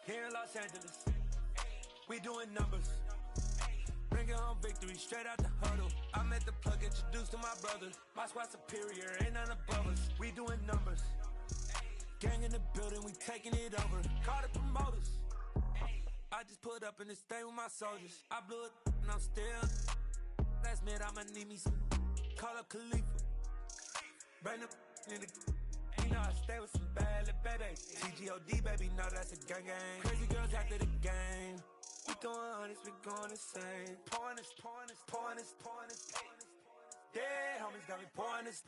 Here in Los Angeles, we doing numbers. Bringing home victory straight out the huddle. I met the plug, introduced to my brothers. My squad superior, ain't none above us. We doing numbers. Gang in the building, we taking it over. Call the promoters. I just put up in this thing with my soldiers. I blew it and I'm still. Last minute I'ma need me some. Call up Khalifa. Bring them in the. You know I stay with some bad little baby. TGOD baby, know that's a gang gang. Crazy girls after the game. We going honest, we going insane. Pouring this. Yeah, homies got me pouring this.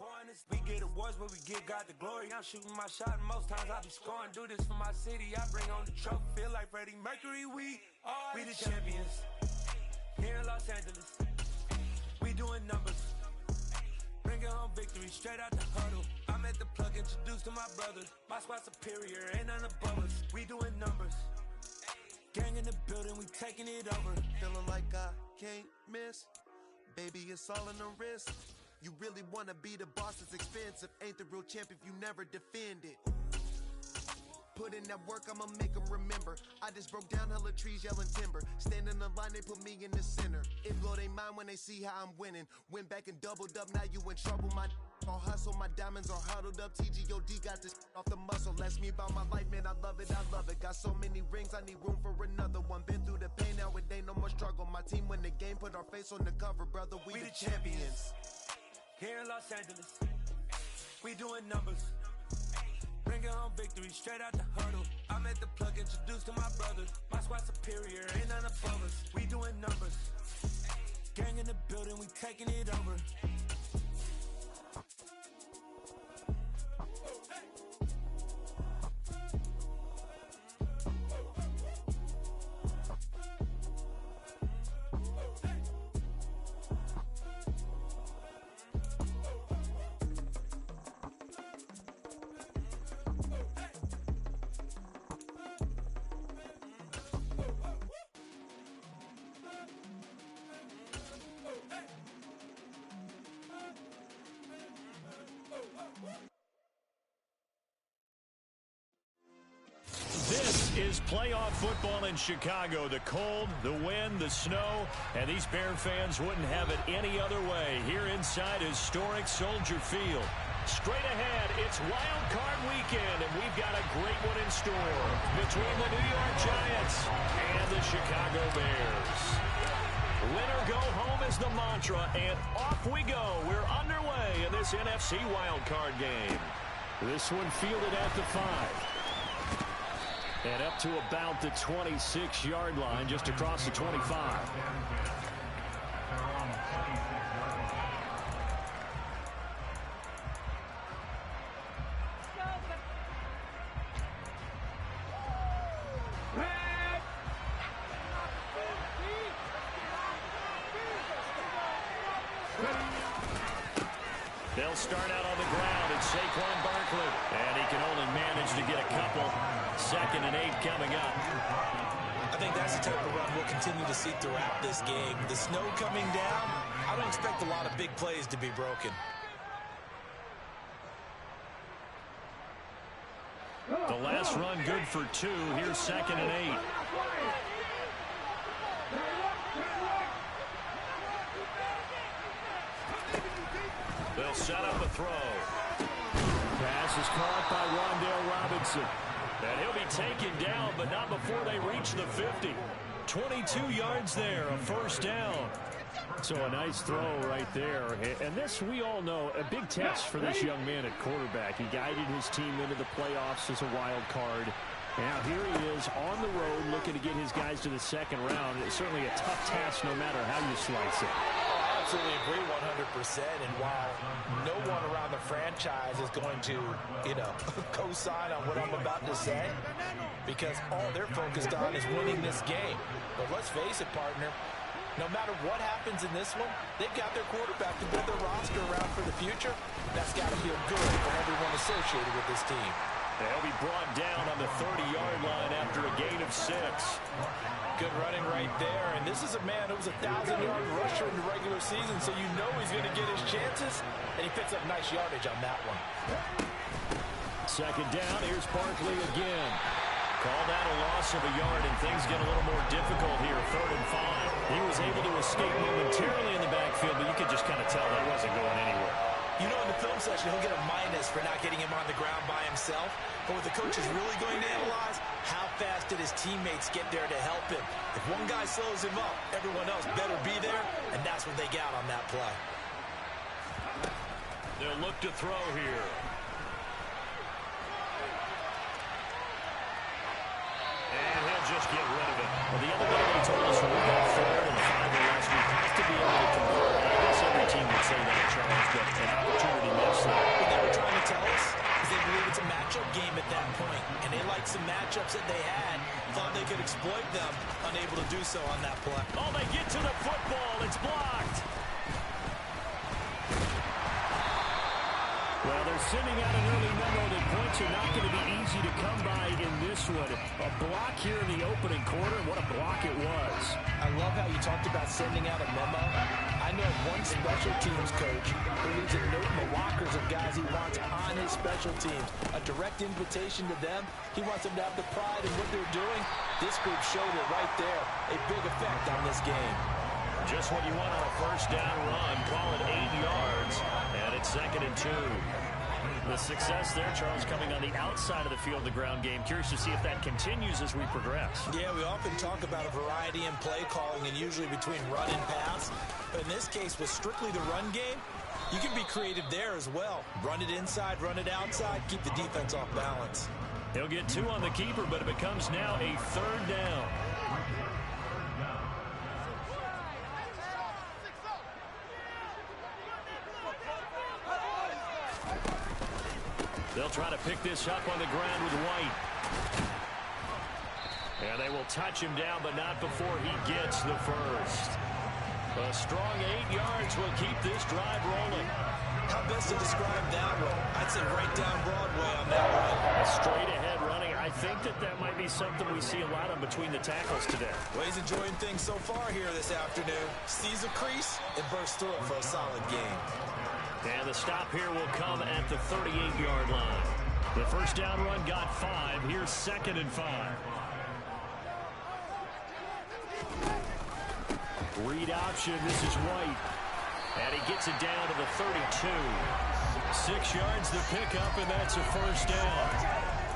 We get awards, but we give God the glory. I'm shooting my shot, and most times I be scoring. Do this for my city, I bring on the trophy. Feel like Freddie Mercury, we the champions. Here in Los Angeles, we doing numbers. Bringing home victory straight out the huddle. I met the plug, introduced to my brothers. My squad superior, ain't none above us. We doing numbers. Gang in the building, we taking it over. Feeling like I can't miss. Baby, it's all in the wrist. You really wanna be the boss, it's expensive. Ain't the real champ if you never defend it. Put in that work, I'ma make them remember. I just broke down hella trees, yelling timber. Stand in the line, they put me in the center. It blow they mind when they see how I'm winning. Went back and doubled up, now you in trouble. My all hustle, my diamonds are huddled up. TGOD got this off the muscle. Ask me about my life, man, I love it. Got so many rings, I need room for another one. Been through the pain, now it ain't no more struggle. My team win the game, put our face on the cover, brother. We the champions. Here in Los Angeles, we doing numbers. Bringing home victory straight out the huddle. I met the plug, introduced to my brothers. My squad superior, ain't none above us. We doing numbers. Gang in the building, we taking it over. This is playoff football in Chicago. The cold, the wind, the snow, and these Bear fans wouldn't have it any other way here inside historic Soldier Field. Straight ahead, it's Wild Card Weekend, and we've got a great one in store between the New York Giants and the Chicago Bears. Win or go home is the mantra, and off we go. We're underway in this NFC Wild Card game. This one fielded at the 5. And up to about the 26-yard line, just across the 25. They'll start out on the ground. It's Saquon Barkley. And he can only manage to get a couple. 2nd and 8 coming up. I think that's the type of run we'll continue to see throughout this game. The snow coming down, I don't expect a lot of big plays to be broken. The last run good for 2. Here's 2nd and 8. They'll set up a throw. Pass is caught by Rondale Robinson. And he'll be taken down, but not before they reach the 50. 22 yards there, a first down. So a nice throw right there. And this, we all know, a big test for this young man at quarterback. He guided his team into the playoffs as a wild card. Now here he is on the road looking to get his guys to the 2nd round. It's certainly a tough task no matter how you slice it. Absolutely agree 100%. And while no one around the franchise is going to, co-sign on what I'm about to say, because all they're focused on is winning this game. But let's face it, partner, no matter what happens in this one, they've got their quarterback to build their roster around for the future. That's got to feel good for everyone associated with this team. They'll be brought down on the 30-yard line after a gain of 6. Good running right there. And this is a man who was a 1,000-yard rusher in the regular season, so you know he's going to get his chances. And he picks up nice yardage on that one. 2nd down. Here's Barkley again. Call that a loss loss of a yard, and things get a little more difficult here, 3rd and 5. He was able to escape momentarily in the backfield, but you could just kind of tell that wasn't going anywhere. You know, in the film section, he'll get a minus for not getting him on the ground by himself. But what the coach is really going to analyze, how fast did his teammates get there to help him? If one guy slows him up, everyone else better be there, and that's what they got on that play. They'll look to throw here. And he'll just get rid of it. Well, the other day they told us when we got 3rd and 5 last week, has to be able to convert. I guess every team would say that, Charles, but an opportunity missed there. What they were trying to tell us is they believe it's a matchup game at that point, and they liked some matchups that they had, thought they could exploit them, unable to do so on that play. Oh, they get to the football. It's blocked. Well, they're sending out an early memo that points are not going to be easy to come by in this one. A block here in the opening quarter, and what a block it was. I love how you talked about sending out a memo. I know one special teams coach who leaves a note in the lockers of guys he wants on his special teams. A direct invitation to them. He wants them to have the pride in what they're doing. This group showed it right there. A big effect on this game. Just what you want on a first down run. Call it 8 yards, and it's 2nd and 2. The success there, Charles, coming on the outside of the field, the ground game. Curious to see if that continues as we progress. Yeah, we often talk about a variety in play calling and usually between run and pass. But in this case, with strictly the run game, you can be creative there as well. Run it inside, run it outside, keep the defense off balance. He'll get 2 on the keeper, but it becomes now a 3rd down. They'll try to pick this up on the ground with White. And they will touch him down, but not before he gets the first. A strong 8 yards will keep this drive rolling. How best to describe that one? I'd say right down Broadway on that one. A straight-ahead running. I think that might be something we see a lot of between the tackles today. Well, he's enjoying things so far here this afternoon. Sees a crease and bursts through it for a solid game. And the stop here will come at the 38-yard line. The first down run got 5. Here's 2nd and 5. Read option. This is White. And he gets it down to the 32. 6 yards the pickup, and that's a first down.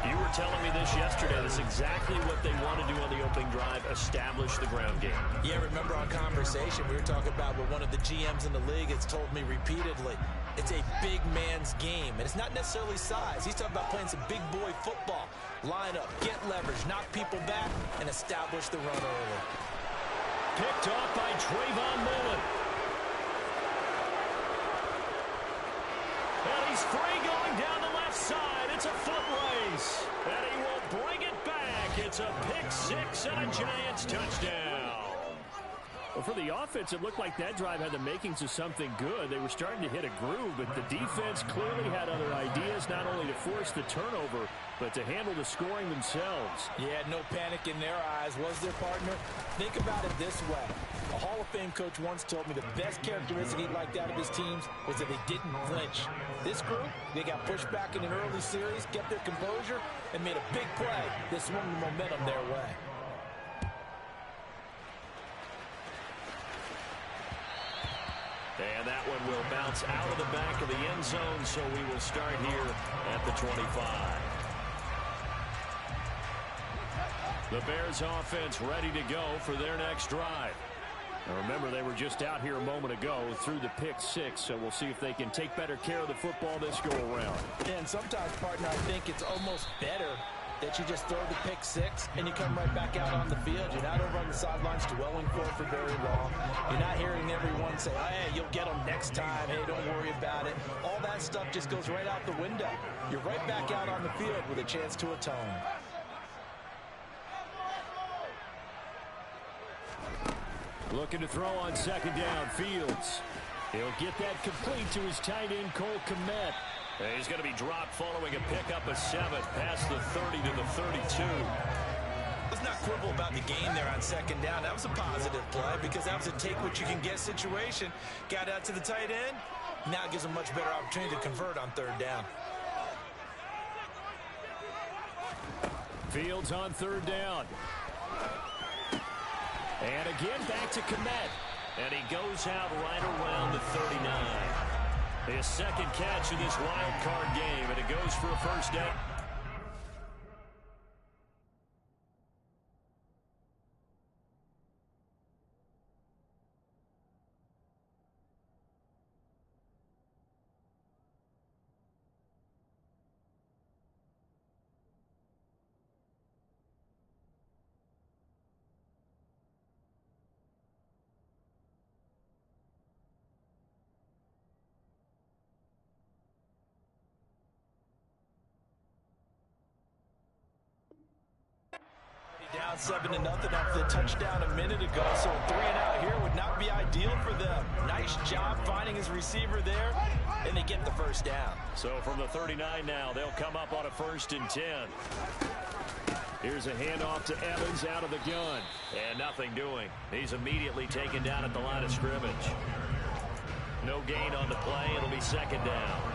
You were telling me this yesterday. That's exactly what they want to do on the opening drive, establish the ground game. Yeah, remember our conversation? We were talking about what one of the GMs in the league has told me repeatedly. It's a big man's game, and it's not necessarily size. He's talking about playing some big boy football. Line up, get leverage, knock people back, and establish the run early. Picked off by Trayvon Mullen. And he's free going down the left side. It's a foot race. And he will bring it back. It's a pick 6 and a Giants touchdown. Well, for the offense, it looked like that drive had the makings of something good. They were starting to hit a groove, but the defense clearly had other ideas, not only to force the turnover, but to handle the scoring themselves. Yeah, no panic in their eyes, was their partner? Think about it this way. A Hall of Fame coach once told me the best characteristic he liked out of his teams was that they didn't flinch. This group, they got pushed back in an early series, kept their composure, and made a big play that swung the momentum their way. And that one will bounce out of the back of the end zone, so we will start here at the 25. The Bears offense ready to go for their next drive. Now remember, they were just out here a moment ago through the pick 6, so we'll see if they can take better care of the football this go around. And sometimes, partner, I think it's almost better that you just throw the pick 6 and you come right back out on the field. You're not over on the sidelines dwelling for very long. You're not hearing everyone say, hey, you'll get them next time. Hey, don't worry about it. All that stuff just goes right out the window. You're right back out on the field with a chance to atone. Looking to throw on second down. Fields. He'll get that complete to his tight end, Cole Kmet. He's going to be dropped following a pickup of 7 past the 30 to the 32. Let's not quibble about the game there on second down. That was a positive play because that was a take-what-you-can-get situation. Got out to the tight end. Now gives a much better opportunity to convert on third down. Fields on third down. And again, back to Kmet. And he goes out right around the 39. His second catch of this wild card game, and it goes for a first down. Down 7-0 after the touchdown a minute ago, so 3-and-out here would not be ideal for them. Nice job finding his receiver there, and they get the first down. So from the 39 now, they'll come up on a 1st and 10. Here's a handoff to Evans out of the gun, and nothing doing. He's immediately taken down at the line of scrimmage. No gain on the play. It'll be 2nd down.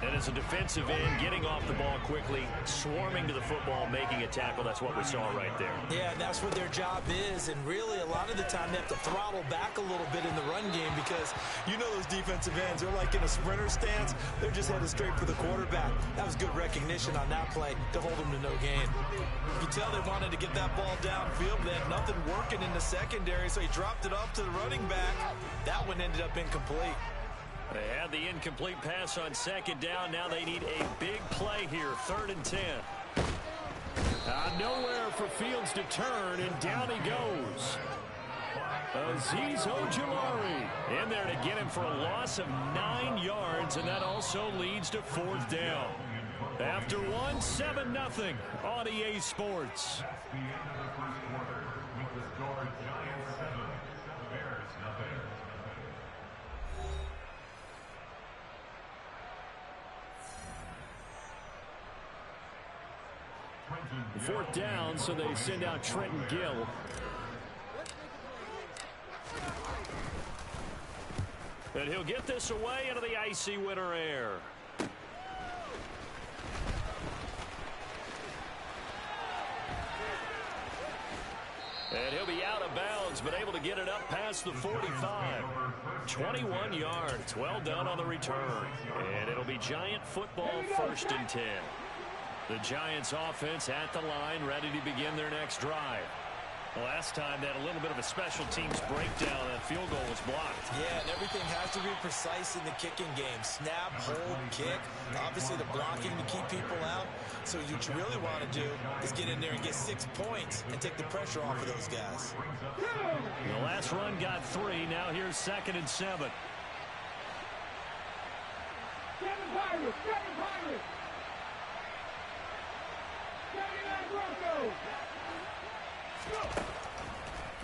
And as a defensive end, getting off the ball quickly, swarming to the football, making a tackle. That's what we saw right there. Yeah, and that's what their job is. And really, a lot of the time, they have to throttle back a little bit in the run game because you know those defensive ends, they're like in a sprinter stance. They're just headed straight for the quarterback. That was good recognition on that play to hold them to no gain. You can tell they wanted to get that ball downfield. They had nothing working in the secondary, so he dropped it off to the running back. That one ended up incomplete. They had the incomplete pass on 2nd down. Now they need a big play here, 3rd and 10. Nowhere for Fields to turn, and down he goes. Azeez Ojulari in there to get him for a loss of 9 yards, and that also leads to 4th down. After 7-0 on EA Sports. Fourth down, so they send out Trenton Gill. And he'll get this away into the icy winter air. And he'll be out of bounds, but able to get it up past the 45. 21 yards. Well done on the return. And it'll be Giant football, 1st and 10. The Giants offense at the line, ready to begin their next drive. The last time they had a little bit of a special teams breakdown. That field goal was blocked. Yeah, and everything has to be precise in the kicking game. Snap, hold, kick. Obviously the blocking to keep people out. So what you really want to do is get in there and get 6 points and take the pressure off of those guys. The last run got 3. Now here's 2nd and 7.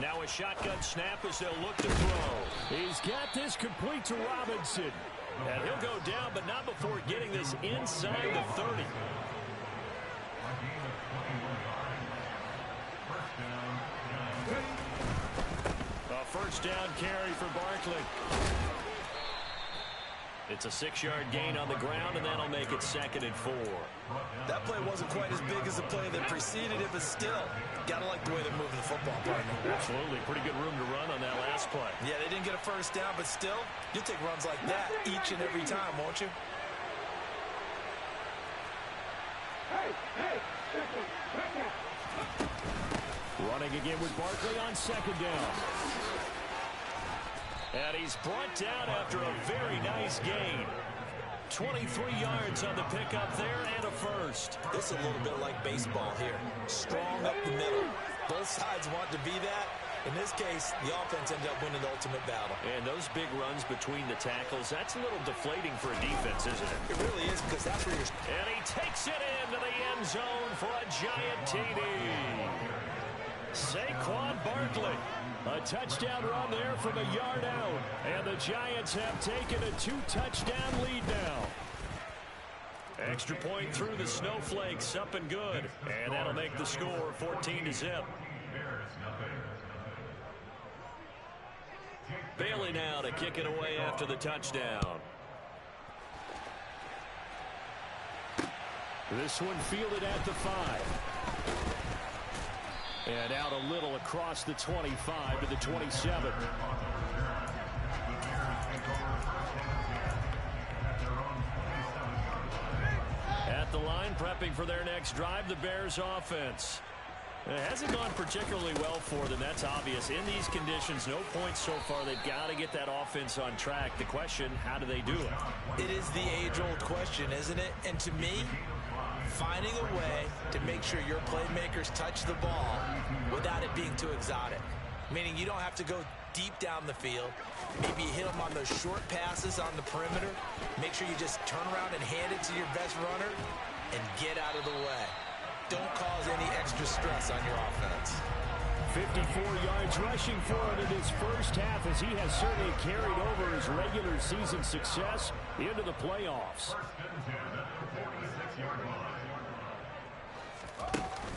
Now a shotgun snap as they'll look to throw. He's got this complete to Robinson. And he'll go down, but not before getting this inside the 30. A 1st down carry for Barkley. It's a 6-yard gain on the ground, and that'll make it 2nd and 4. That play wasn't quite as big as the play that preceded it, but still, gotta like the way they're moving the football, partner. Absolutely. Pretty good room to run on that last play. Yeah, they didn't get a 1st down, but still, you'll take runs like that each and every time, won't you? Running again with Barkley on 2nd down. And he's brought down after a very nice gain. 23 yards on the pickup there and a 1st. This is a little bit like baseball here. Strong up the middle. Both sides want to be that. In this case, the offense ended up winning the ultimate battle. And those big runs between the tackles, that's a little deflating for a defense, isn't it? It really is, because that's where you're... And he takes it into the end zone for a Giant TD. Saquon Barkley. A touchdown run there from a yard out. And the Giants have taken a 2-touchdown lead now. Extra point through the Snowflakes, up and good. And that'll make the score 14-0. Bailey now to kick it away after the touchdown. This one fielded at the 5. And out a little across the 25 to the 27. At the line, prepping for their next drive, the Bears offense. It hasn't gone particularly well for them, that's obvious. In these conditions, no points so far. They've got to get that offense on track. The question, how do they do it? It is the age-old question, isn't it? And to me, finding a way to make sure your playmakers touch the ball without it being too exotic. Meaning you don't have to go deep down the field. Maybe you hit them on those short passes on the perimeter. Make sure you just turn around and hand it to your best runner and get out of the way. Don't cause any extra stress on your offense. 54 yards rushing for him in his first half, as he has certainly carried over his regular season success into the playoffs.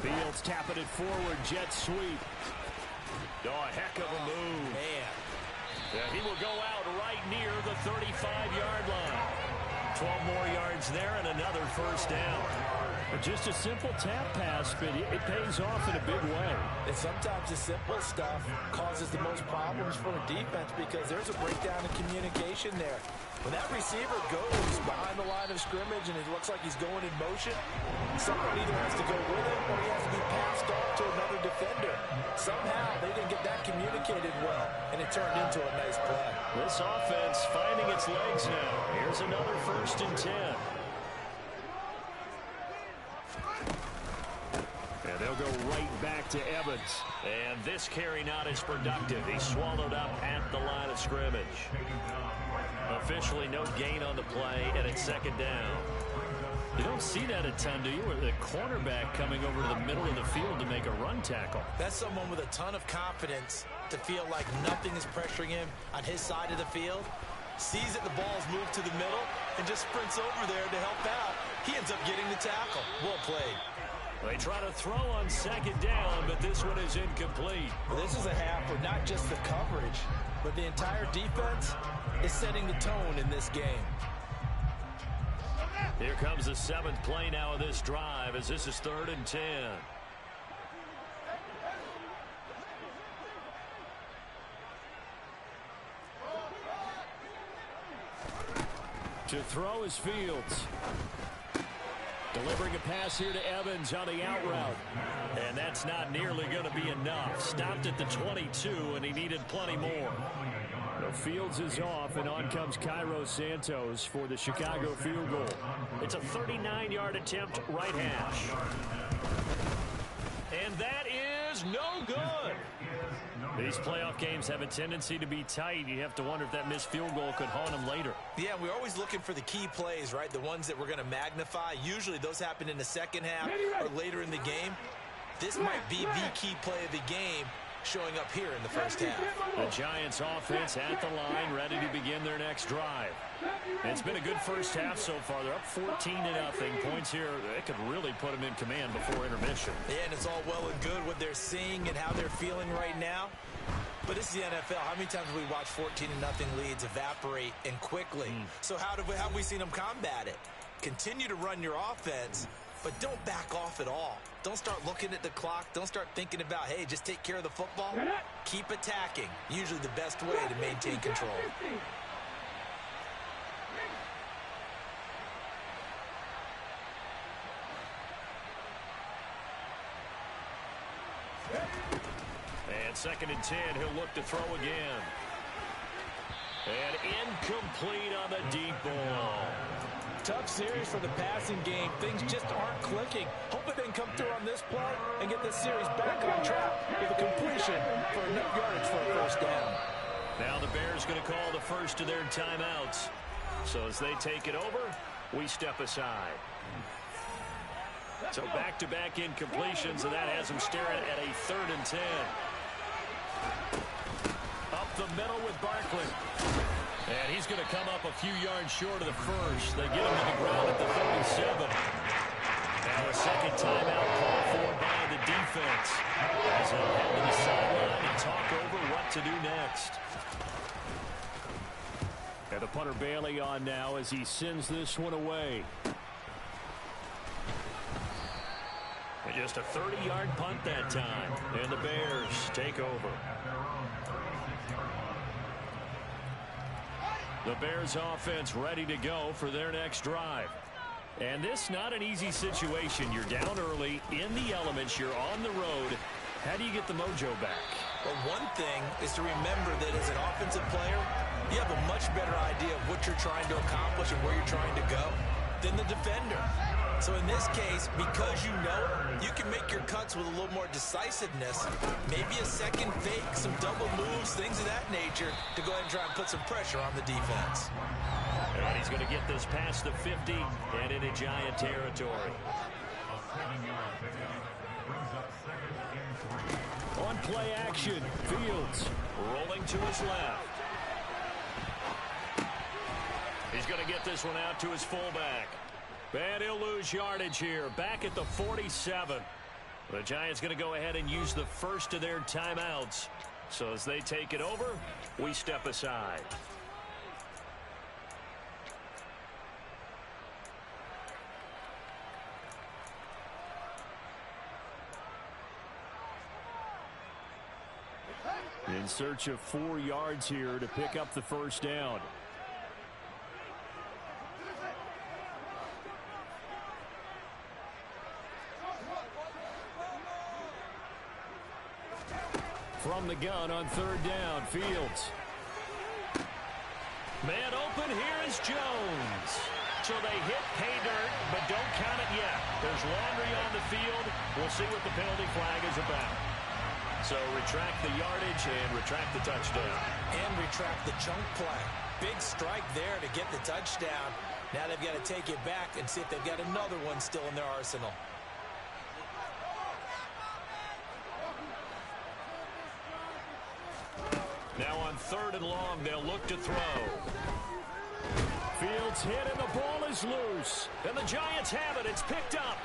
Fields tapping it forward, jet sweep. Oh, a heck of a move. Man. Yeah, he will go out right near the 35-yard line. 12 more yards there and another first down. Just a simple tap pass, but it pays off in a big way. And sometimes the simple stuff causes the most problems for a defense because there's a breakdown in communication there. When that receiver goes behind the line of scrimmage and it looks like he's going in motion, someone either has to go with him or he has to be passed off to another defender. Somehow they didn't get that communicated well, and it turned into a nice play. This offense finding its legs now. Here's another 1st and 10. And they'll go right back to Evans. And this carry not as productive. He's swallowed up at the line of scrimmage. Officially no gain on the play, and it's 2nd down. You don't see that a ton, do you? Where the cornerback coming over to the middle of the field to make a run tackle. That's someone with a ton of confidence to feel like nothing is pressuring him on his side of the field. Sees that the ball's moved to the middle and just sprints over there to help out. He ends up getting the tackle. Well played. They try to throw on 2nd down, but this one is incomplete. Well, this is a half where not just the coverage, but the entire defense is setting the tone in this game. Here comes the 7th play now of this drive, as this is 3rd and 10. To throw is Fields. Delivering a pass here to Evans on the out route. And that's not nearly going to be enough. Stopped at the 22, and he needed plenty more. The Fields is off, and on comes Cairo Santos for the Chicago field goal. It's a 39-yard attempt, right hash. And that is no good. These playoff games have a tendency to be tight. You have to wonder if that missed field goal could haunt them later. Yeah, we're always looking for the key plays, right? The ones that we're going to magnify. Usually those happen in the second half or later in the game. This might be the key play of the game showing up here in the first half. The Giants offense at the line, ready to begin their next drive. And it's been a good first half so far. They're up 14-0. Points here, they could really put them in command before intermission. Yeah, and it's all well and good what they're seeing and how they're feeling right now. But this is the NFL. How many times have we watched 14-0 leads evaporate and quickly? So how have we seen them combat it? Continue to run your offense, but don't back off at all. Don't start looking at the clock. Don't start thinking about, hey, just take care of the football. Keep attacking. Usually the best way to maintain control. And 2nd and 10, he'll look to throw again. And incomplete on the deep ball. Tough series for the passing game. Things just aren't clicking. Hoping they can come through on this play and get this series back on track with a completion for enough yardage for a first down. Now the Bears going to call the first of their timeouts. So as they take it over, we step aside. So back-to-back incompletions, and that has them staring at a 3rd and 10. Up the middle with Barkley. And he's going to come up a few yards short of the first. They get him to the ground at the 37. Now a second timeout call for by the defense. As they'll head to the sideline and talk over what to do next. And the punter Bailey on now as he sends this one away. And Just a 30-yard punt that time. And the Bears take over. The Bears offense ready to go for their next drive. And this not an easy situation. You're down early, in the elements, you're on the road. How do you get the mojo back? Well, one thing is to remember that as an offensive player, you have a much better idea of what you're trying to accomplish and where you're trying to go than the defender. So in this case, because you know it, you can make your cuts with a little more decisiveness, maybe a second fake, some double moves, things of that nature, to go ahead and try and put some pressure on the defense. And he's going to get this past the 50 and into Giant territory. On play action, Fields rolling to his left. He's going to get this one out to his fullback. And he'll lose yardage here, back at the 47. The Giants going to go ahead and use the first of their timeouts. So as they take it over, we step aside. In search of 4 yards here to pick up the first down. From the gun on 3rd down, Fields. Man open, here is Jones. So they hit pay dirt, but don't count it yet. There's laundry on the field. We'll see what the penalty flag is about. So retract the yardage and retract the touchdown. And retract the chunk play. Big strike there to get the touchdown. Now they've got to take it back and see if they've got another one still in their arsenal. Now on 3rd and long, they'll look to throw. Fields hit and the ball is loose. And the Giants have it. It's picked up.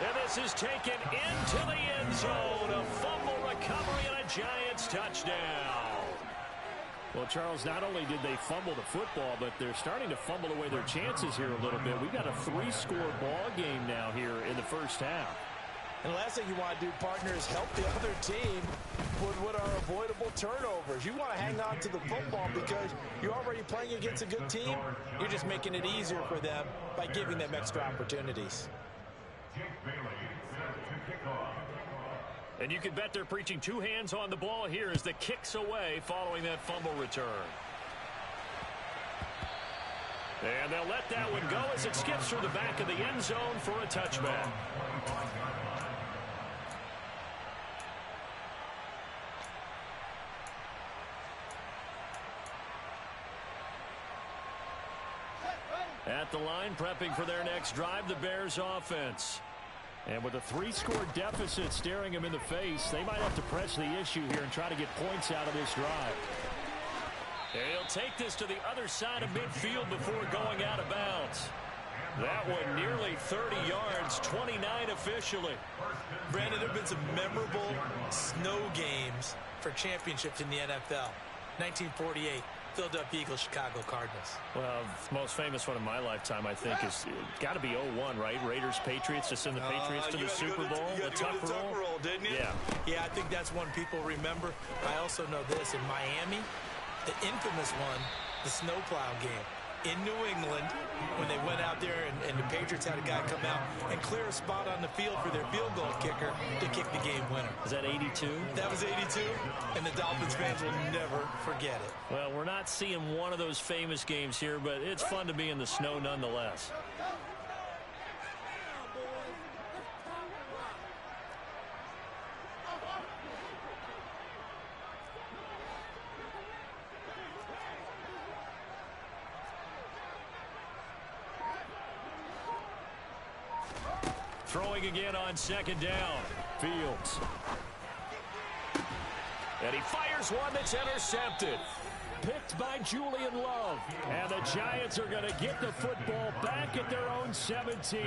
And this is taken into the end zone. A fumble recovery and a Giants touchdown. Well, Charles, not only did they fumble the football, but they're starting to fumble away their chances here a little bit. We've got a 3-score ball game now here in the first half. And the last thing you want to do, partner, is help the other team with what are avoidable turnovers. You want to hang on to the football because you're already playing against a good team. You're just making it easier for them by giving them extra opportunities. And you can bet they're preaching 2 hands on the ball here as the kick's away following that fumble return. And they'll let that one go as it skips through the back of the end zone for a touchback. At the line, prepping for their next drive, the Bears offense. And with a 3-score deficit staring them in the face, they might have to press the issue here and try to get points out of this drive. And he'll take this to the other side of midfield before going out of bounds. That one nearly 30 yards, 29 officially. Brandon, there have been some memorable snow games for championships in the NFL. 1948. Philadelphia Eagles, Chicago Cardinals. Well, the most famous one in my lifetime, I think, is got to be 01, right? Raiders, Patriots, to send the Patriots to the Super Bowl. You got to go to the Tuck roll, didn't you? Yeah. Yeah, I think that's one people remember. I also know this. In Miami, the infamous one, the snowplow game. In New England, when they went out there and the Patriots had a guy come out and clear a spot on the field for their field goal kicker to kick the game winner. Is that 82? That was 82, and the Dolphins fans will never forget it. Well, we're not seeing one of those famous games here, but it's fun to be in the snow nonetheless. Throwing again on 2nd down. Fields. And he fires one that's intercepted. Picked by Julian Love. And the Giants are going to get the football back at their own 17.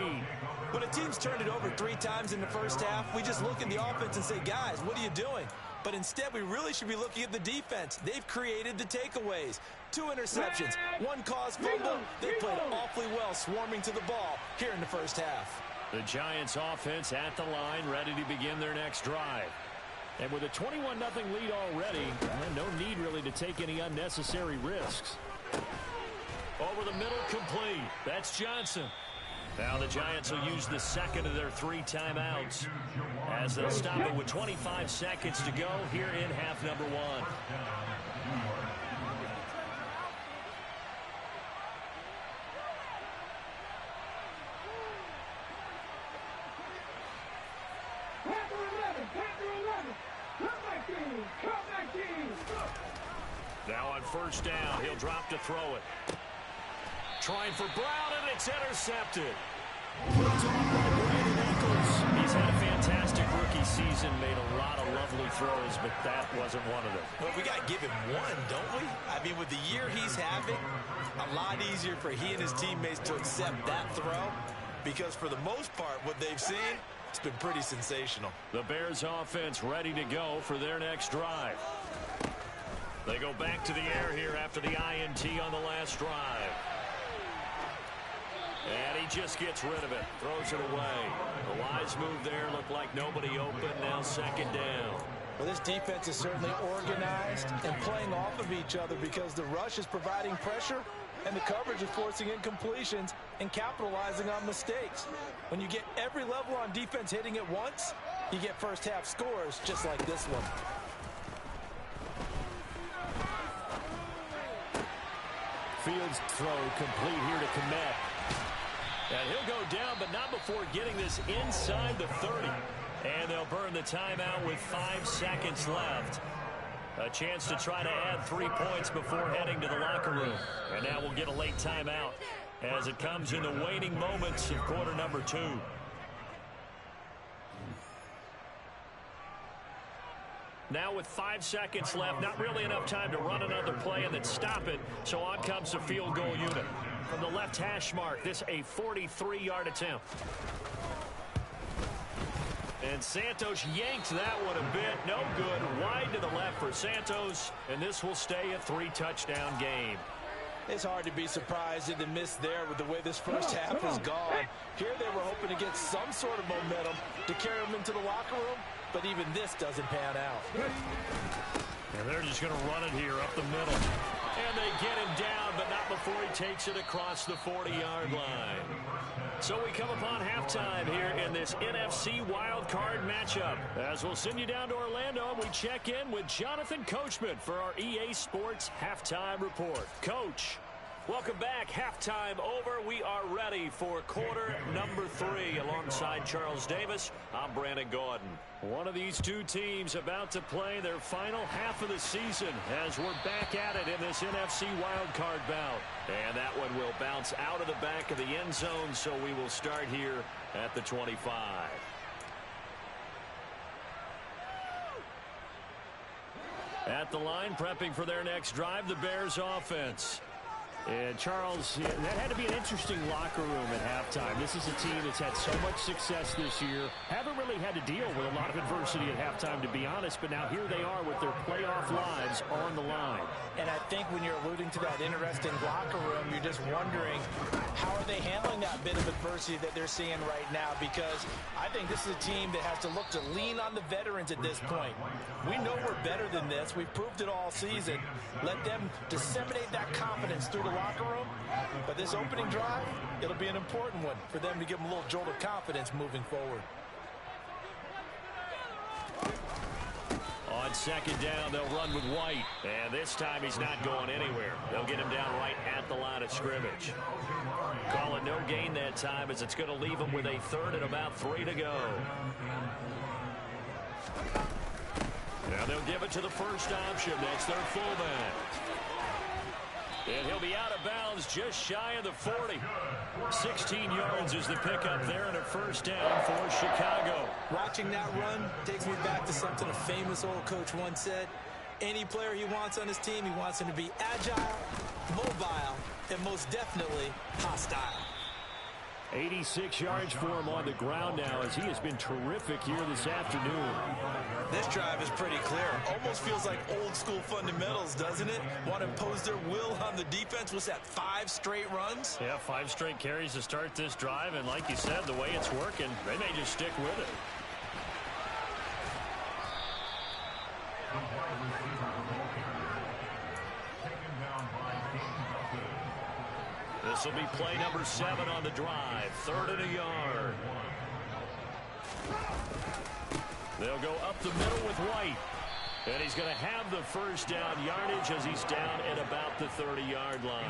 When a team's turned it over 3 times in the first half, we just look at the offense and say, guys, what are you doing? But instead, we really should be looking at the defense. They've created the takeaways. 2 interceptions, 1 caused fumble. They played awfully well swarming to the ball here in the first half. The Giants offense at the line, ready to begin their next drive. And with a 21-0 lead already, no need really to take any unnecessary risks. Over the middle, complete. That's Johnson. Now the Giants will use the second of their 3 timeouts as they'll stop it with 25 seconds to go here in half number 1. Now on first down, he'll drop to throw it. Trying for Brown, and it's intercepted. He's had a fantastic rookie season, made a lot of lovely throws, but that wasn't one of them. Well, we got to give him one, don't we? I mean, with the year he's having, a lot easier for he and his teammates to accept that throw, because for the most part, what they've seen, it's been pretty sensational. The Bears offense ready to go for their next drive. They go back to the air here after the INT on the last drive. And he just gets rid of it, throws it away. The wise move there, looked like nobody open, now second down. Well, this defense is certainly organized and playing off of each other because the rush is providing pressure and the coverage is forcing incompletions and capitalizing on mistakes. When you get every level on defense hitting at once, you get first half scores just like this one. Fields throw complete here to Kmet. And he'll go down, but not before getting this inside the 30. And they'll burn the timeout with 5 seconds left. A chance to try to add 3 points before heading to the locker room. And now we'll get a late timeout as it comes in the waning moments of quarter number 2. Now with 5 seconds left, not really enough time to run another play and then stop it. So on comes the field goal unit. From the left hash mark, this a 43-yard attempt. And Santos yanked that one a bit. No good. Wide to the left for Santos. And this will stay a 3-touchdown game. It's hard to be surprised at the miss there with the way this first half has gone. Here they were hoping to get some sort of momentum to carry them into the locker room, but even this doesn't pan out. And they're just going to run it here up the middle. And they get him down, but not before he takes it across the 40-yard line. So we come upon halftime here in this NFC wildcard matchup. As we'll send you down to Orlando, we check in with Jonathan Coachman for our EA Sports Halftime Report. Coach, welcome back. Halftime over. We are ready for quarter number 3. Alongside Charles Davis, I'm Brandon Gaudin. One of these two teams about to play their final half of the season as we're back at it in this NFC wildcard bout. And that one will bounce out of the back of the end zone, so we will start here at the 25. At the line, prepping for their next drive, the Bears offense. And Charles, that had to be an interesting locker room at halftime. This is a team that's had so much success this year. Haven't really had to deal with a lot of adversity at halftime, to be honest. But now here they are with their playoff lives on the line. And I think when you're alluding to that interesting locker room, you're just wondering how are they handling that bit of adversity that they're seeing right now? Because I think this is a team that has to look to lean on the veterans at this point. We know we're better than this. We've proved it all season. Let them disseminate that confidence through the locker room. But this opening drive, it'll be an important one for them to give them a little jolt of confidence moving forward. On second down, they'll run with White. And this time he's not going anywhere. They'll get him down right at the line of scrimmage. Call it no gain that time as it's going to leave him with a third and about 3 to go. Now they'll give it to the first option. That's their fullback. And he'll be out of bounds just shy of the 40. 16 yards is the pickup there and a first down for Chicago. Watching that run takes me back to something a famous old coach once said. Any player he wants on his team, he wants him to be agile, mobile, and most definitely hostile. 86 yards for him on the ground now as he has been terrific here this afternoon. This drive is pretty clear. Almost feels like old school fundamentals, doesn't it? Want to impose their will on the defense. Was that 5 straight runs? Yeah, 5 straight carries to start this drive. And like you said, the way it's working, they may just stick with it. This will be play number 7 on the drive. 3rd and a yard. They'll go up the middle with White. And he's going to have the first down yardage as he's down at about the 30-yard line.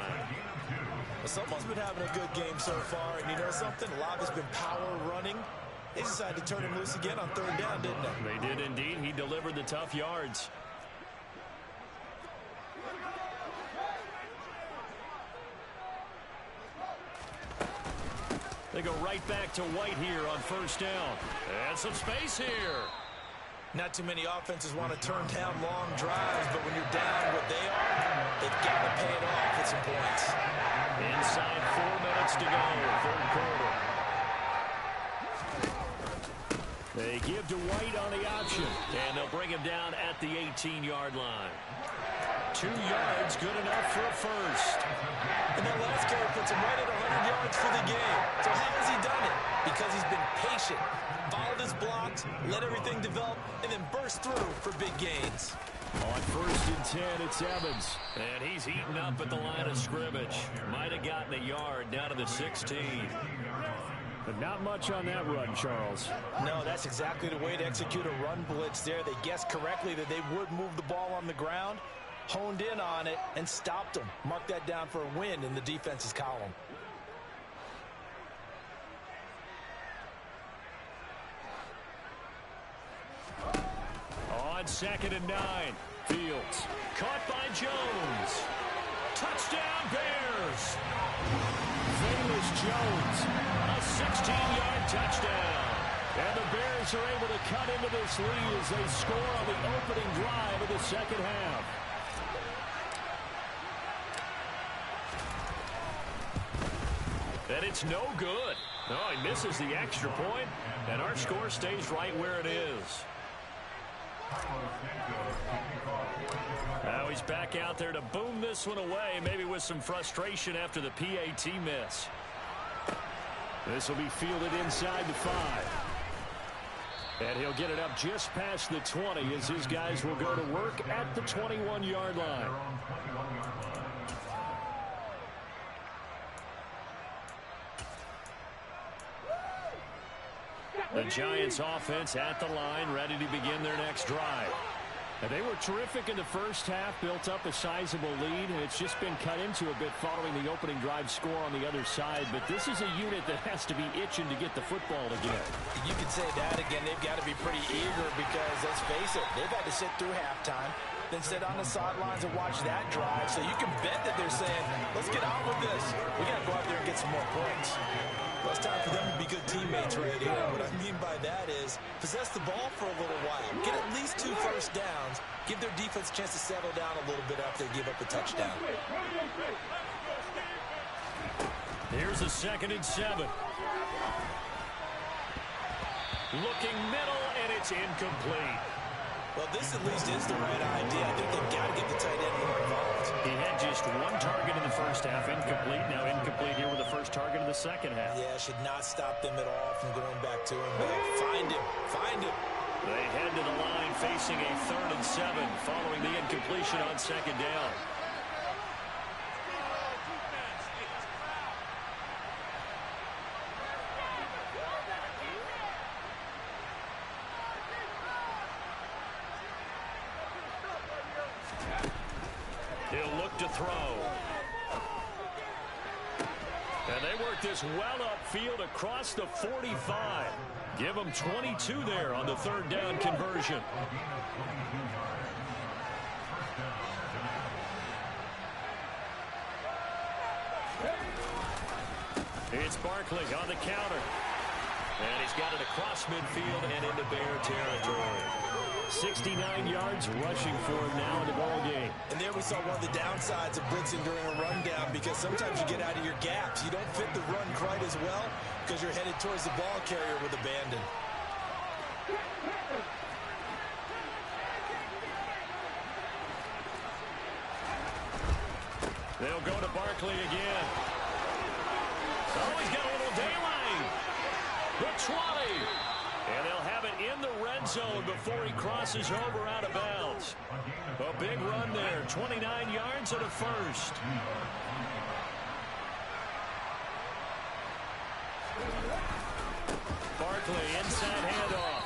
Well, someone's been having a good game so far. And you know something? A lot has been power running. They decided to turn him loose again on 3rd down, didn't they? They did indeed. He delivered the tough yards. They go right back to White here on 1st down. And some space here. Not too many offenses want to turn down long drives, but when you're down what they are, they've got to pay it off with some points. Inside 4 minutes to go, 3rd quarter. They give to White on the option, and they'll bring him down at the 18-yard line. 2 yards, good enough for a first. And that last carry puts him right at 100 yards for the game. So how has he done it? Because he's been patient, followed his blocks, let everything develop, and then burst through for big gains. On 1st and 10, it's Evans. And he's eaten up at the line of scrimmage. Might have gotten a yard down to the 16. But not much on that run, Charles. No, that's exactly the way to execute a run blitz there. They guessed correctly that they would move the ball on the ground, honed in on it, and stopped them. Mark that down for a win in the defense's column. On 2nd and 9, Fields caught by Jones. Touchdown Bears. Velus Jones, a 16-yard touchdown. And the Bears are able to cut into this lead as they score on the opening drive of the 2nd half. And it's no good. No, he misses the extra point, and our score stays right where it is. Now he's back out there to boom this one away, maybe with some frustration after the PAT miss. This will be fielded inside the 5. And he'll get it up just past the 20 as his guys will go to work at the 21-yard line. The Giants offense at the line, ready to begin their next drive. And they were terrific in the first half, built up a sizable lead. It's just been cut into a bit following the opening drive score on the other side. But this is a unit that has to be itching to get the football again. You can say that again. They've got to be pretty eager because, let's face it, they've had to sit through halftime, then sit on the sidelines and watch that drive. So you can bet that they're saying, let's get on with this. We got to go out there and get some more points. Well, it's time for them to be good teammates right here. What I mean by that is possess the ball for a little while. Get at least 2 first downs. Give their defense a chance to settle down a little bit after they give up the touchdown. Here's a 2nd and 7. Looking middle, and it's incomplete. Well, this at least is the right idea. I think they've got to get the tight end more involved. He had just 1 target in the first half, incomplete. Now incomplete here with the first target of the second half. Yeah, should not stop them at all from going back to him. Find him. Find him. They head to the line facing a 3rd and 7 following the incompletion on 2nd down. He'll look to throw. And they work this well upfield across the 45. Give them 22 there on the 3rd down conversion. It's Barkley on the counter. And he's got it across midfield and into Bear territory. 69 yards rushing for him now in the ball game. And there we saw one of the downsides of blitzing during a rundown, because sometimes you get out of your gaps. You don't fit the run quite as well because you're headed towards the ball carrier with abandon. They'll go to Barkley again. Oh, he's got a little daylight. The 20. And they'll have it in the red zone before he crosses over out of bounds. A big run there, 29 yards and a first. Barkley, inside handoff.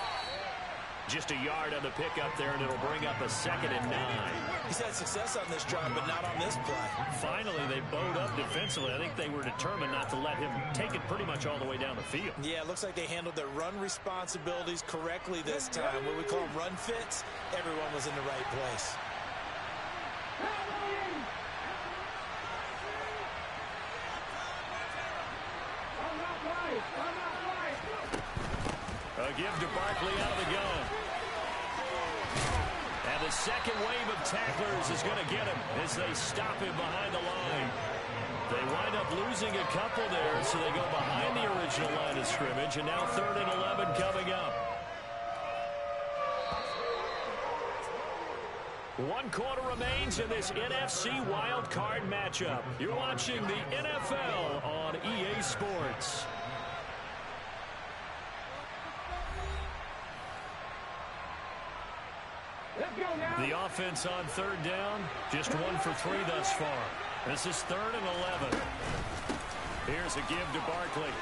Just a yard on the pickup there, and it'll bring up a 2nd and 9. He's had success on this drive, but not on this play. Finally, they bowed up defensively. I think they were determined not to let him take it pretty much all the way down the field. Yeah, it looks like they handled their run responsibilities correctly this time. What we call them run fits, everyone was in the right place. A give to Barkley out of the gun. And the second wave of tacklers is going to get him as they stop him behind the line. They wind up losing a couple there, so they go behind the original line of scrimmage, and now 3rd and 11 coming up. 1 quarter remains in this NFC Wild Card matchup. You're watching the NFL on EA Sports. The offense on 3rd down, just 1 for 3 thus far. This is 3rd and 11. Here's a give to Barkley.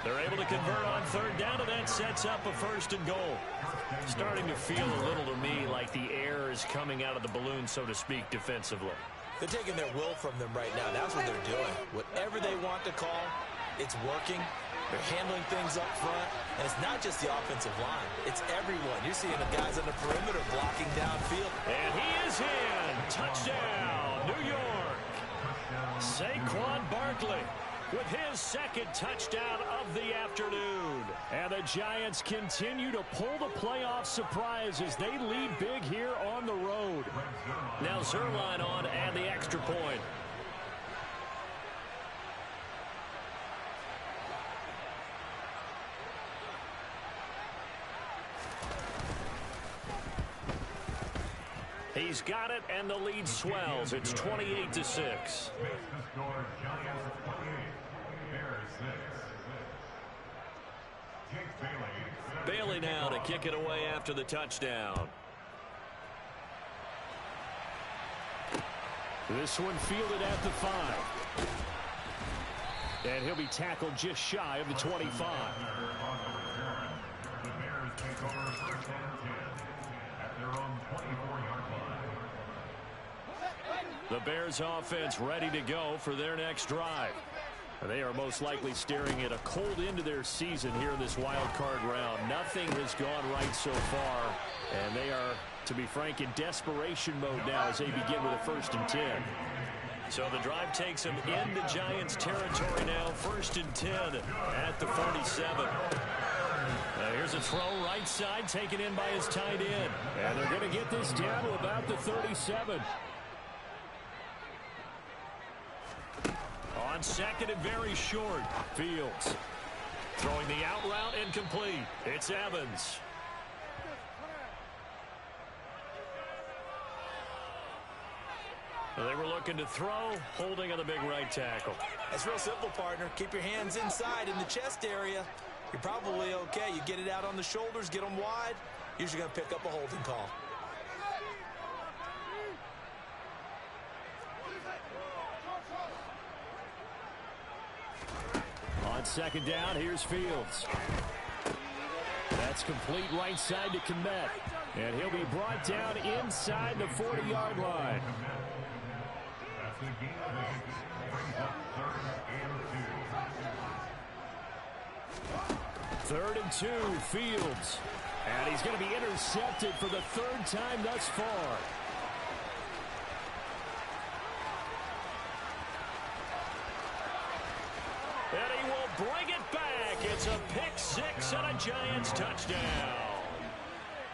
They're able to convert on 3rd down, and that sets up a 1st and goal. Starting to feel a little to me like the air is coming out of the balloon, so to speak, defensively. They're taking their will from them right now. That's what they're doing. Whatever they want to call, it's working. They're handling things up front, and it's not just the offensive line. It's everyone. You're seeing the guys on the perimeter blocking downfield. And he is in. Touchdown, New York. Saquon Barkley with his 2nd touchdown of the afternoon. And the Giants continue to pull the playoff surprise as they lead big here on the road. Now Zuerlein on and the extra point. He's got it, and the lead swells. It's 28-6. Bailey now to kick it away after the touchdown. This one fielded at the 5. And he'll be tackled just shy of the 25. The Bears take over 1st and 10 at their own 24-yard line. The Bears offense ready to go for their next drive. They are most likely staring at a cold end to their season here in this wild card round. Nothing has gone right so far, and they are, to be frank, in desperation mode now as they begin with a 1st and 10. So the drive takes them into Giants territory now. 1st and 10 at the 47. Here's a throw right side taken in by his tight end. And they're going to get this down to about the 37. On 2nd and very short, Fields throwing the out route incomplete. It's Evans. They were looking to throw, holding on the big right tackle. It's real simple, partner. Keep your hands inside in the chest area. You're probably okay. You get it out on the shoulders, get them wide. Usually going to pick up a holding call. On 2nd down, here's Fields. That's complete right side to Kmet. And he'll be brought down inside the 40-yard line. That's the game of 8. Brings up 3rd and 2. 3rd and 2, Fields. And he's going to be intercepted for the 3rd time thus far. And he will bring it back. It's a pick 6 and a Giants touchdown.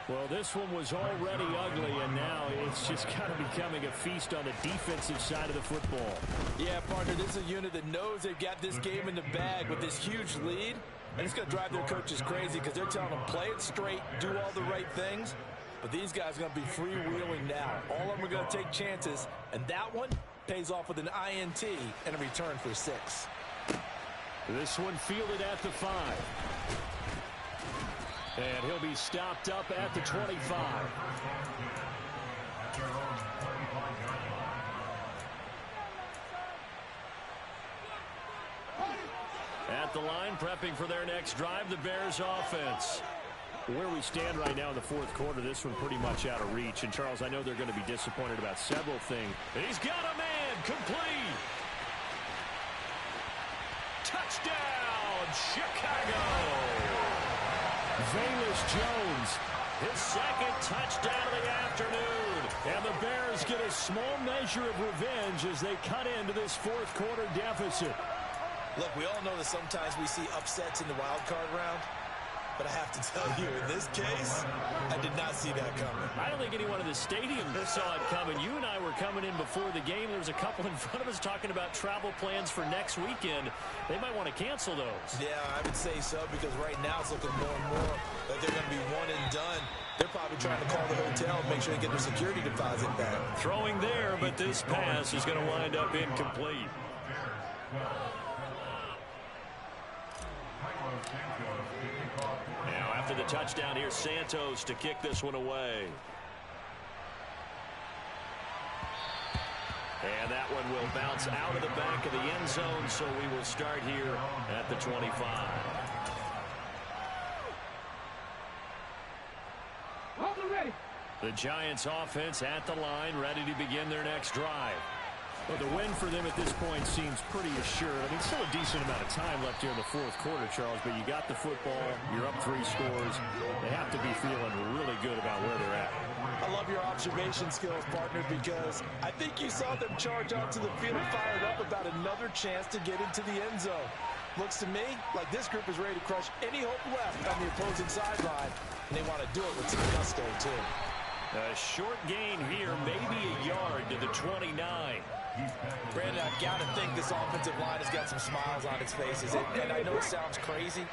Well, this one was already ugly, and now it's just kind of becoming a feast on the defensive side of the football. Yeah, partner, this is a unit that knows they've got this game in the bag with this huge lead, and it's going to drive their coaches crazy because they're telling them play it straight, do all the right things, but these guys are going to be freewheeling now. All of them are going to take chances, and that one pays off with an INT and a return for 6. This one fielded at the 5. And he'll be stopped up at the 25. At the line, prepping for their next drive, the Bears offense. Where we stand right now in the fourth quarter, this one pretty much out of reach. And, Charles, I know they're going to be disappointed about several things. He's got a man, complete. Touchdown, Chicago. Velus Jones, his second touchdown of the afternoon. And the Bears get a small measure of revenge as they cut into this fourth quarter deficit. Look, we all know that sometimes we see upsets in the wild card round. But I have to tell you, in this case, I did not see that coming. I don't think anyone in the stadium saw it coming. You and I were coming in before the game. There was a couple in front of us talking about travel plans for next weekend. They might want to cancel those. Yeah, I would say so, because right now it's looking more and more that they're going to be one and done. They're probably trying to call the hotel and make sure they get their security deposit back. Throwing there, but this pass is going to wind up incomplete. Now after the touchdown, here's Santos to kick this one away. And that one will bounce out of the back of the end zone, so we will start here at the 25. The Giants offense at the line, ready to begin their next drive. Well, the win for them at this point seems pretty assured. I mean, still a decent amount of time left here in the fourth quarter, Charles, but you got the football, you're up 3 scores. They have to be feeling really good about where they're at. I love your observation skills, partner, because I think you saw them charge onto the field fired up about another chance to get into the end zone. Looks to me like this group is ready to crush any hope left on the opposing sideline, and they want to do it with some gusto, too. A short gain here, maybe a yard to the 29. Brandon, I've got to think this offensive line has got some smiles on its faces. And I know it sounds crazy,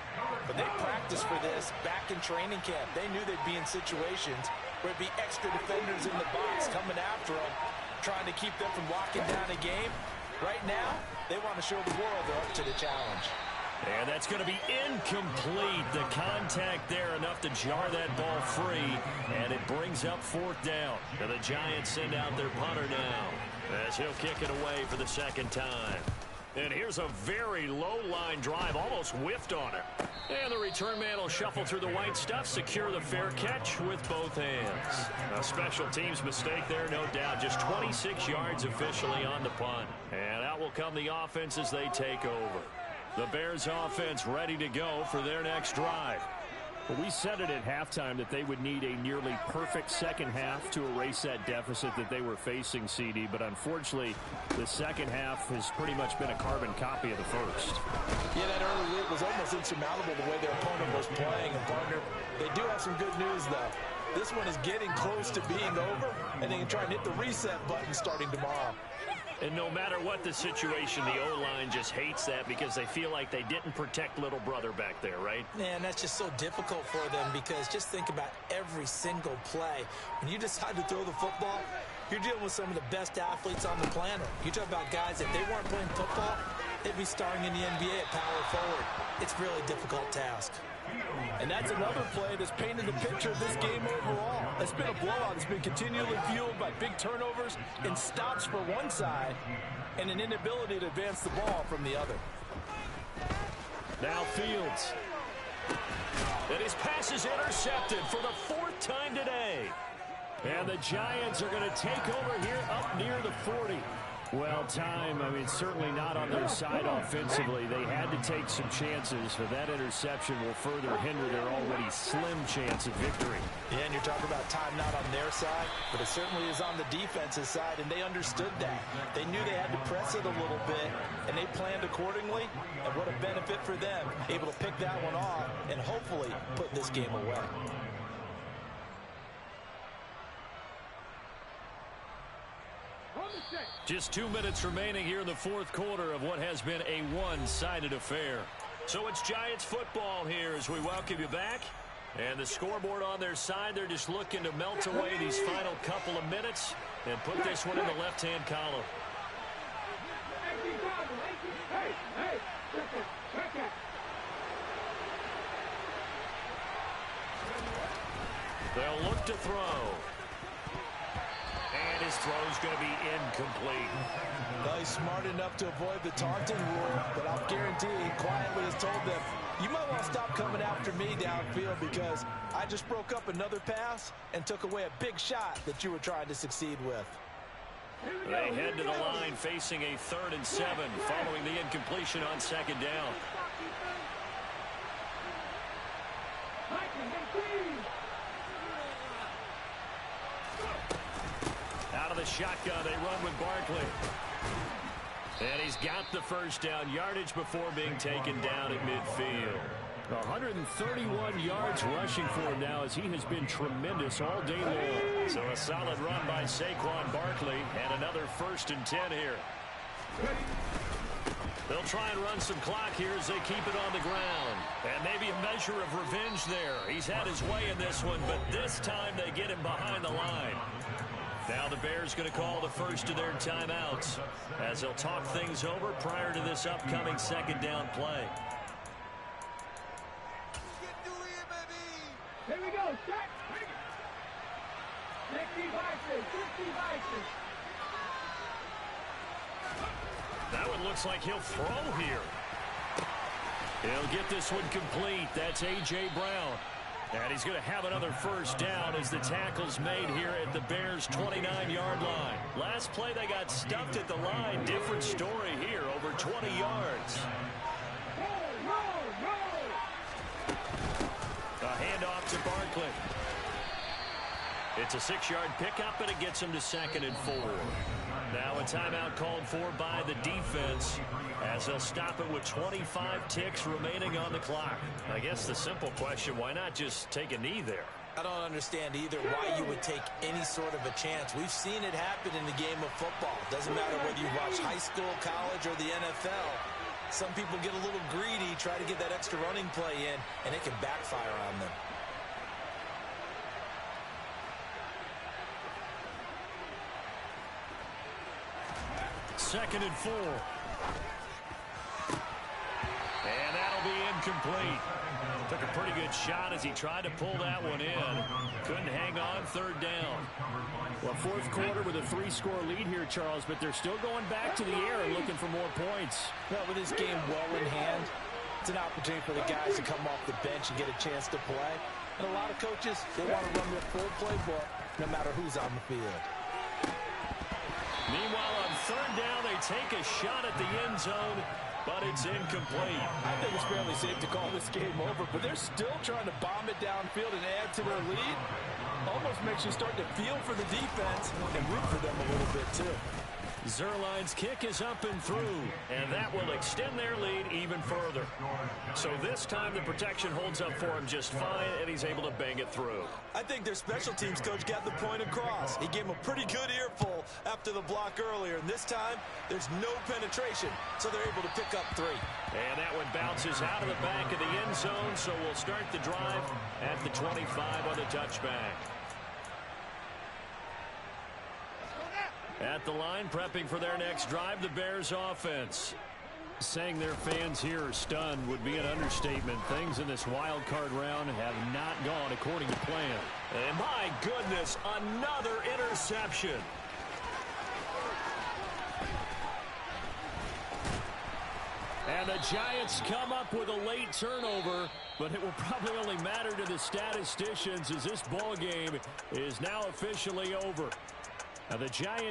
but they practiced for this back in training camp. They knew they'd be in situations where it'd be extra defenders in the box coming after them, trying to keep them from locking down a game. Right now, they want to show the world they're up to the challenge. And that's going to be incomplete. The contact there enough to jar that ball free, and it brings up 4th down. And the Giants send out their punter now as he'll kick it away for the second time. And here's a very low-line drive, almost whiffed on it. And the return man will shuffle through the white stuff, secure the fair catch with both hands. A special teams mistake there, no doubt. Just 26 yards officially on the punt. And out will come the offense as they take over. The Bears offense ready to go for their next drive. Well, we said it at halftime that they would need a nearly perfect second half to erase that deficit that they were facing, CD. But unfortunately, the second half has pretty much been a carbon copy of the first. Yeah, that early lead was almost insurmountable the way their opponent was playing. And, partner, they do have some good news, though. This one is getting close to being over, and they can try and hit the reset button starting tomorrow. And no matter what the situation, the O-line just hates that because they feel like they didn't protect little brother back there, right? Man, that's just so difficult for them because just think about every single play. When you decide to throw the football, you're dealing with some of the best athletes on the planet. You talk about guys, if they weren't playing football, they'd be starring in the NBA at power forward. It's a really difficult task. And that's another play that's painted the picture of this game overall. It's been a blowout. It's been continually fueled by big turnovers and stops for one side and an inability to advance the ball from the other. Now Fields. And his pass is intercepted for the 4th time today. And the Giants are going to take over here up near the 40. Well, time, I mean, certainly not on their side offensively. They had to take some chances, but that interception will further hinder their already slim chance of victory. Yeah, and you're talking about time not on their side, but it certainly is on the defensive side, and they understood that. They knew they had to press it a little bit, and they planned accordingly, and what a benefit for them, able to pick that one off and hopefully put this game away. Just 2 minutes remaining here in the fourth quarter of what has been a one-sided affair. So it's Giants football here as we welcome you back. And the scoreboard on their side, they're just looking to melt away these final couple of minutes and put this one in the left-hand column. They'll look to throw. And his throw's going to be incomplete. Well, he's smart enough to avoid the taunting rule, but I'll guarantee he quietly has told them, you might want to stop coming after me downfield because I just broke up another pass and took away a big shot that you were trying to succeed with. They head to the line facing a 3rd and 7 following the incompletion on 2nd down. Out of the shotgun, they run with Barkley. And he's got the first down yardage before being taken down at midfield. 131 yards rushing for him now as he has been tremendous all day long. So a solid run by Saquon Barkley and another 1st and 10 here. They'll try and run some clock here as they keep it on the ground. And maybe a measure of revenge there. He's had his way in this one, but this time they get him behind the line. Now the Bears going to call the first of their timeouts as they'll talk things over prior to this upcoming 2nd down play. Here we go, set. 60 vices, 60 vices. That one looks like he'll throw here. He'll get this one complete. That's A.J. Brown. And he's going to have another first down as the tackle's made here at the Bears' 29-yard line. Last play, they got stuffed at the line. Different story here, over 20 yards. A handoff to Barkley. It's a 6-yard pickup, and it gets him to 2nd and 4. Now a timeout called for by the defense as they'll stop it with 25 ticks remaining on the clock. I guess the simple question, why not just take a knee there? I don't understand either why you would take any sort of a chance. We've seen it happen in the game of football. Doesn't matter whether you watch high school, college, or the NFL. Some people get a little greedy, try to get that extra running play in, and it can backfire on them. 2nd and 4. And that'll be incomplete. Took a pretty good shot as he tried to pull that one in. Couldn't hang on 3rd down. Well, fourth quarter with a 3-score lead here, Charles, but they're still going back to the air and looking for more points. Well, with this game well in hand, it's an opportunity for the guys to come off the bench and get a chance to play. And a lot of coaches, they want to run their full playbook no matter who's on the field. Meanwhile, on 3rd down, they take a shot at the end zone, but it's incomplete. I think it's fairly safe to call this game over, but they're still trying to bomb it downfield and add to their lead. Almost makes you start to feel for the defense and root for them a little bit, too. Zuerlein's kick is up and through, and that will extend their lead even further. So this time the protection holds up for him just fine, and he's able to bang it through. I think their special teams coach got the point across. He gave him a pretty good earful after the block earlier, and this time there's no penetration, so they're able to pick up 3. And that one bounces out of the back of the end zone, so we'll start the drive at the 25 on the touchback. At the line, prepping for their next drive, the Bears offense. Saying their fans here are stunned would be an understatement. Things in this wild card round have not gone according to plan. And my goodness, another interception. And the Giants come up with a late turnover, but it will probably only matter to the statisticians as this ball game is now officially over. Now the Giants